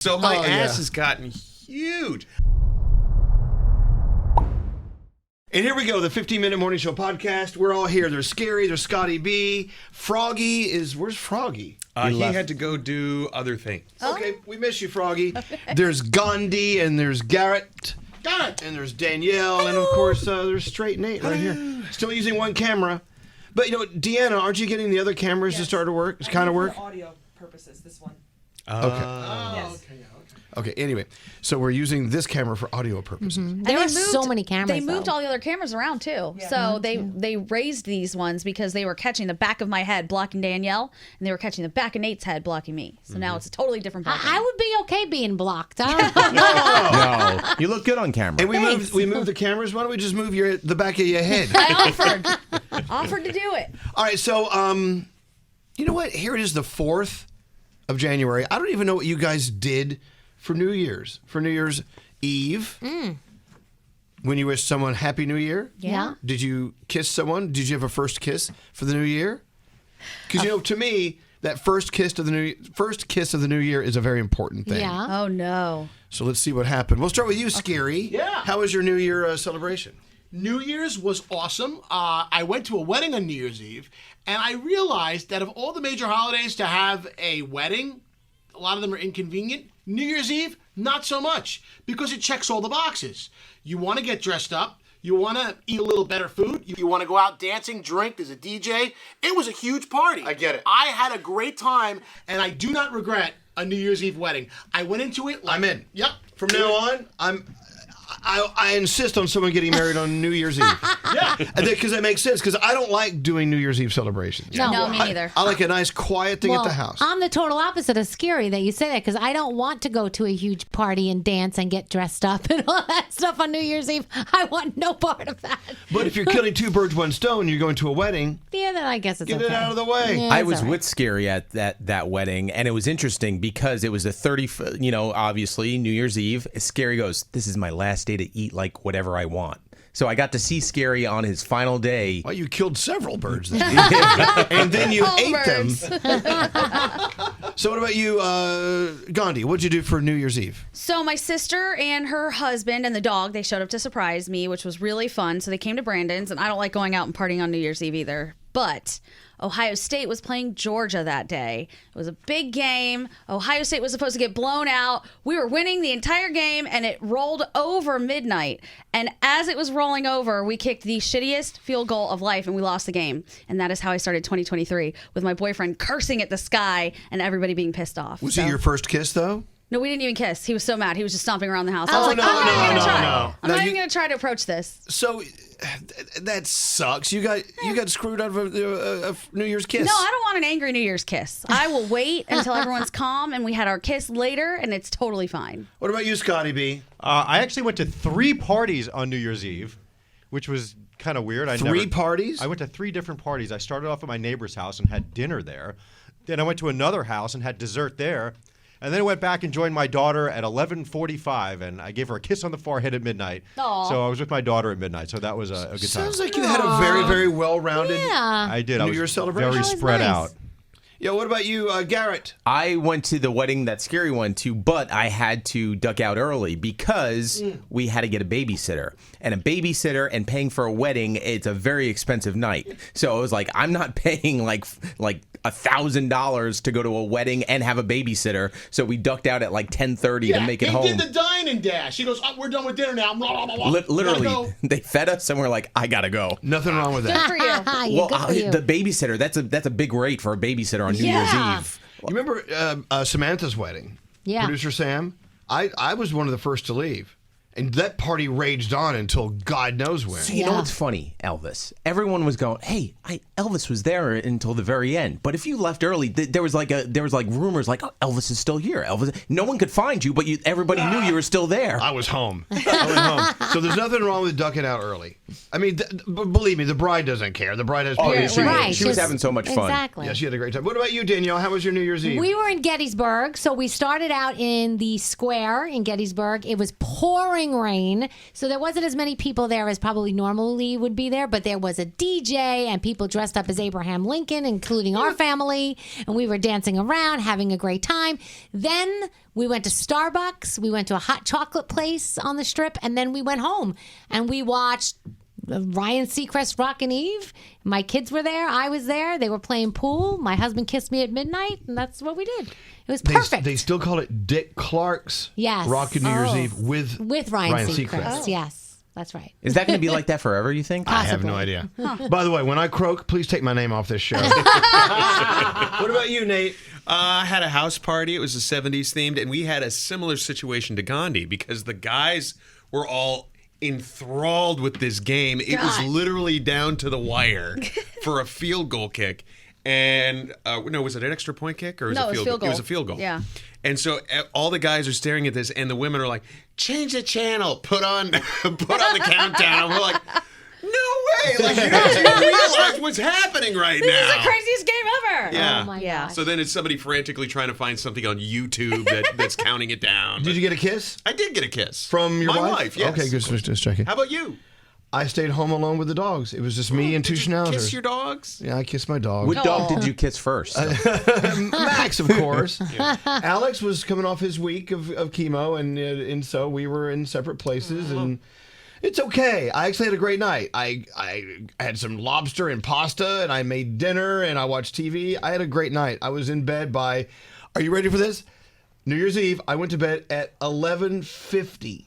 So my ass has gotten huge. And here we go, the 15-minute morning show podcast. We're all here. There's Scary, there's Scotty B. Froggy is, where's Froggy? He had to go do other things. Okay, we miss you, Froggy. There's Gandhi, and there's Garrett. And there's Danielle, and of course, there's Straight Nate right here. Still using one camera. But, you know, Deanna, aren't you getting the other cameras to start to work? It's kind of work? For audio purposes, this one. Okay, anyway, so we're using this camera for audio purposes. Mm-hmm. There are so many cameras. They moved all the other cameras around too. Yeah. So they raised these ones because they were catching the back of my head blocking Danielle, and they were catching the back of Nate's head blocking me. So now it's a totally different blocking. I would be okay being blocked. No, you look good on camera. And we moved the cameras. Why don't we just move the back of your head? I offered to do it. All right, so you know what? Here it is, the 4th of January. I don't even know what you guys did for New Year's Eve. When you wish someone Happy New Year. Yeah. Did you kiss someone? Did you have a first kiss for the New Year? Because, you know, to me, that first kiss of the New Year is a very important thing. Yeah. Oh no. So let's see what happened. We'll start with you, Scary. Yeah. How was your New Year celebration? New Year's was awesome. I went to a wedding on New Year's Eve, and I realized that of all the major holidays to have a wedding, a lot of them are inconvenient. New Year's Eve, not so much, because it checks all the boxes. You want to get dressed up. You want to eat a little better food. You want to go out dancing, drink. There's a DJ. It was a huge party. I get it. I had a great time, and I do not regret a New Year's Eve wedding. I went into it like... I'm in. Yep. From now on, I insist on someone getting married on New Year's Eve. Yeah. Because it makes sense, because I don't like doing New Year's Eve celebrations. No, me neither. I like a nice quiet thing at the house. I'm the total opposite of Scary that you say that, because I don't want to go to a huge party and dance and get dressed up and all that stuff on New Year's Eve. I want no part of that. But if you're killing two birds, one stone, you're going to a wedding. Yeah, then I guess it's Get okay. it out of the way. Yeah, I it's was all right. with Scary at that wedding, and it was interesting because it was a 30, obviously New Year's Eve. Scary goes, "This is my last day to eat like whatever I want." So I got to see Scary on his final day. Well, you killed several birds then. And then you ate them. So what about you, Gandhi? What'd you do for New Year's Eve? So my sister and her husband and the dog, they showed up to surprise me, which was really fun. So they came to Brandon's, and I don't like going out and partying on New Year's Eve either. But Ohio State was playing Georgia that day. It was a big game. Ohio State was supposed to get blown out. We were winning the entire game, and it rolled over midnight. And as it was rolling over, we kicked the shittiest field goal of life, and we lost the game. And that is how I started 2023, with my boyfriend cursing at the sky and everybody being pissed off. Was it your first kiss, though? No, we didn't even kiss. He was so mad. He was just stomping around the house. I Oh, was like, no, I'm not even going to try. no. I'm Now not you- even going to try to approach this. So that sucks. You got screwed out of a New Year's kiss. No, I don't want an angry New Year's kiss. I will wait until everyone's calm and we had our kiss later, and it's totally fine. What about you, Scotty B? I actually went to 3 parties on New Year's Eve, which was kind of weird. Three parties? I went to 3 different parties. I started off at my neighbor's house and had dinner there. Then I went to another house and had dessert there. And then I went back and joined my daughter at 11:45, and I gave her a kiss on the forehead at midnight. Aw. So I was with my daughter at midnight, so that was a good time. Sounds like you had a very, very well-rounded Yeah. I did. I New was Year's celebration. very That was spread nice. out. Yeah, what about you, Garrett? I went to the wedding that Scary went to, but I had to duck out early because we had to get a babysitter. And a babysitter and paying for a wedding, it's a very expensive night. So I was like, I'm not paying like $1,000 to go to a wedding and have a babysitter. So we ducked out at like 10:30 to make it home. He did the dine and dash. He goes, we're done with dinner now. Blah, blah, blah, blah. Literally, Gotta go. they fed us and we're like, I gotta go. Nothing wrong with Good that. for you. Yeah, good for you. The babysitter, that's a big rate for a babysitter on New Year's Eve. You remember Samantha's wedding? Yeah. Producer Sam? I was one of the first to leave. And that party raged on until God knows when. So you know what's funny, Elvis? Everyone was going, "Hey, Elvis was there until the very end." But if you left early, there was like rumors like, "Oh, Elvis is still here." Elvis, no one could find you, but everybody knew you were still there. I was home. I went home. So there's nothing wrong with ducking out early. I mean, believe me, the bride doesn't care. The bride has plenty of Right, she was just- having so much fun. Exactly. Yeah, she had a great time. What about you, Danielle? How was your New Year's Eve? We were in Gettysburg, so we started out in the square in Gettysburg. It was pouring pouring rain, so there wasn't as many people there as probably normally would be there, but there was a DJ and people dressed up as Abraham Lincoln, including our family, and we were dancing around, having a great time. Then we went to Starbucks, we went to a hot chocolate place on the Strip, and then we went home and we watched Ryan Seacrest Rockin' Eve. My kids were there. I was there. They were playing pool. My husband kissed me at midnight, and that's what we did. It was perfect. They still call it Dick Clark's Rockin' New Year's Eve with Ryan Seacrest. Seacrest. Yes, that's right. Is that going to be like that forever, you think? I have no idea. By the way, when I croak, please take my name off this show. What about you, Nate? I had a house party. It was a 70s themed, and we had a similar situation to Gandhi because the guys were all enthralled with this game. It was literally down to the wire for a field goal kick. And no, was it an extra point kick or was it a field goal? It was a field goal. Yeah. And so all the guys are staring at this, and the women are like, "Change the channel, put on the countdown." And we're like, "No way! Like you don't even realize what's happening right now." This is the craziest game ever. Yeah. Oh my Yeah. gosh. So then it's somebody frantically trying to find something on YouTube that's counting it down. Did you get a kiss? I did get a kiss From your my wife? Yes. Okay, good. Just checking. How about you? I stayed home alone with the dogs. It was just me and two Did you schnauzers. kiss your dogs? Yeah, I kissed my dog. What dog did you kiss first? Max, of course. Alex was coming off his week of chemo, and so we were in separate places, and it's okay. I actually had a great night. I had some lobster and pasta, and I made dinner, and I watched TV. I had a great night. I was in bed by, are you ready for this? New Year's Eve, I went to bed at 11:50.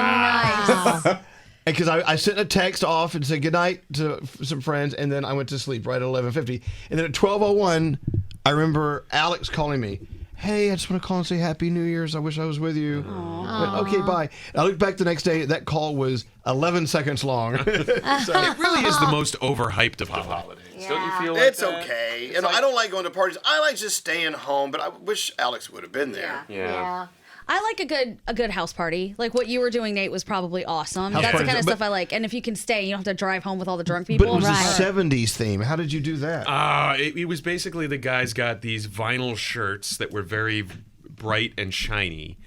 Wow. Because I sent a text off and said goodnight to some friends, and then I went to sleep right at 11:50. And then at 12:01, I remember Alex calling me. Hey, I just want to call and say Happy New Year's. I wish I was with you. But, okay, bye. And I looked back the next day. That call was 11 seconds long. So, It really is the most overhyped of holidays. Don't you feel like it's that? okay. I don't like going to parties. I like just staying home, but I wish Alex would have been there. Yeah. I like a good house party. Like what you were doing, Nate, was probably awesome. House That's the parties, kind of but- stuff I like. And if you can stay, you don't have to drive home with all the drunk But people. it was Right. a 70s theme. How did you do that? It was basically the guys got these vinyl shirts that were very bright and shiny,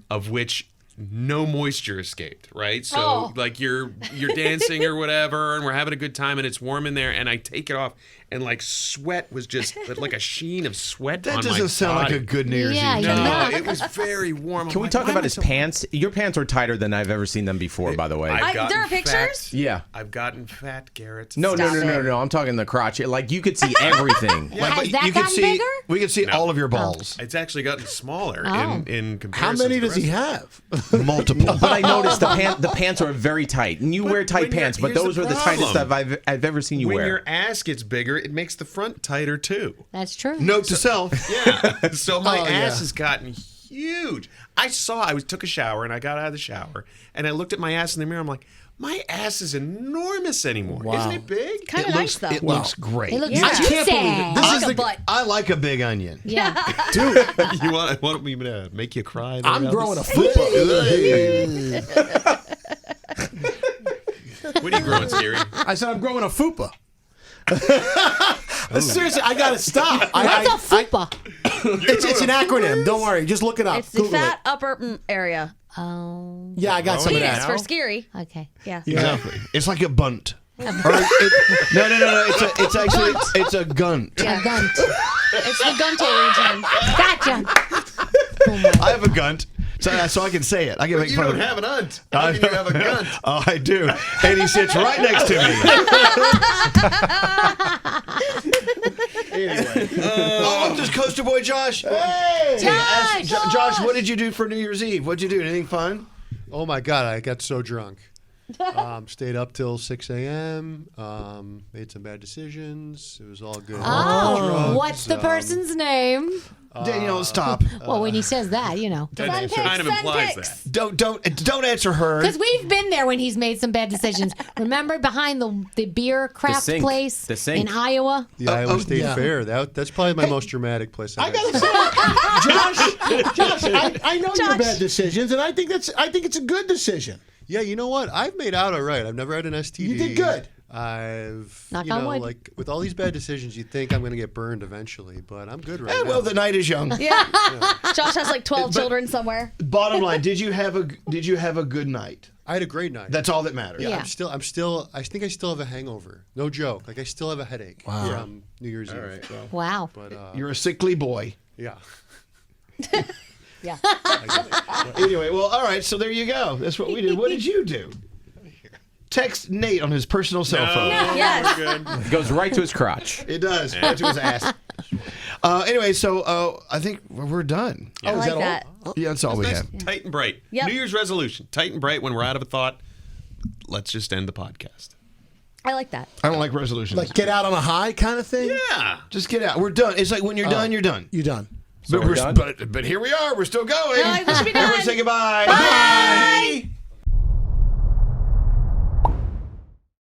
of which no moisture escaped, right? So like you're dancing or whatever, and we're having a good time, and it's warm in there, and I take it off, and like sweat was just like a sheen of sweat on That my doesn't sound body. like a good New Year's Yeah, Eve. yeah. No, No. it was very warm. Can we talk about his pants? Your pants are tighter than I've ever seen them before, by the way. there are pictures? Yeah. I've gotten fat, Garrett. No. I'm talking the crotch. Like you could see everything. Has that you could gotten see, bigger? we could see all of your balls. It's actually gotten smaller Oh. in How comparison. many to the does he rest of have? Multiple. But I noticed the pants are very tight, and you wear tight when you're- pants. But here's those the are the tightest problem. I've ever seen you When wear. your ass gets bigger, it makes the front tighter too. That's true. Note to self. Yeah. So my Oh, ass yeah. has gotten huge. I took a shower and I got out of the shower and I looked at my ass in the mirror. I'm like, my ass is enormous anymore. Wow. Isn't it big? Kind of nice, though. It looks great. It looks Yeah. juicy. I like a butt. I like a big onion. Yeah. You want me to make you cry? there, I'm Elvis? growing a fupa. What are you growing, Siri? I said I'm growing a fupa. Seriously, I gotta stop. What's a fupa? It's an acronym. Don't worry. Just look it up. It's the Google fat upper area. Oh, it. Yeah, I got some of Penis that. for scary. okay. Yeah. Exactly. It's like a bunt. No. It's actually it's a gunt. A gunt. It's the guntal region. Gotcha. I have a gunt, so I can say it. I can make You fun don't of have an unt. How can you have a gun? Oh, I do, and he sits right next to me. Anyway. Oh, look, there's Coaster Boy Josh. Hey, Josh, what did you do for New Year's Eve? What'd you do? Anything fun? Oh my God, I got so drunk. Stayed up till 6 a.m. Made some bad decisions. It was all good. Oh, Drugs, what's the person's name? Danielle, stop. Well, when he says that, you know. That kind of implies that. Don't answer her. Because we've been there when he's made some bad decisions. Remember behind the beer craft sink. place The sink. in Iowa? The Iowa State yeah. Fair. That's probably my most dramatic place. I gotta say, Josh, I know your bad decisions, and I think it's a good decision. Yeah, you know what? I've made out all right. I've never had an STD. You did good. I've, Knock you on know, wood. like with all these bad decisions, you'd think I'm going to get burned eventually, but I'm good right now. Well, the night is young. Yeah. Josh has like 12 children somewhere. Bottom line, did you have a good night? I had a great night. That's all that matters. Yeah, Yeah. I think I still have a hangover. No joke. Like I still have a headache from New Year's Eve. All right. Well, Wow. But you're a sickly boy. yeah. Yeah. Anyway, well, all right. So there you go. That's what we did. What did you do? Text Nate on his personal cell phone. Yes. It goes right to his crotch. It does. Right to his ass. Anyway, so I think we're done. I like that. Yeah, that's all we have. Tight and bright. Yep. New Year's resolution. Tight and bright. When we're out of a thought, let's just end the podcast. I like that. I don't like resolutions. Like get out on a high kind of thing. Yeah. Just get out. We're done. It's like when you're done, you're done. You done? So But we're done? but here we are. We're still going. No, we should be done. Everyone say goodbye. Bye.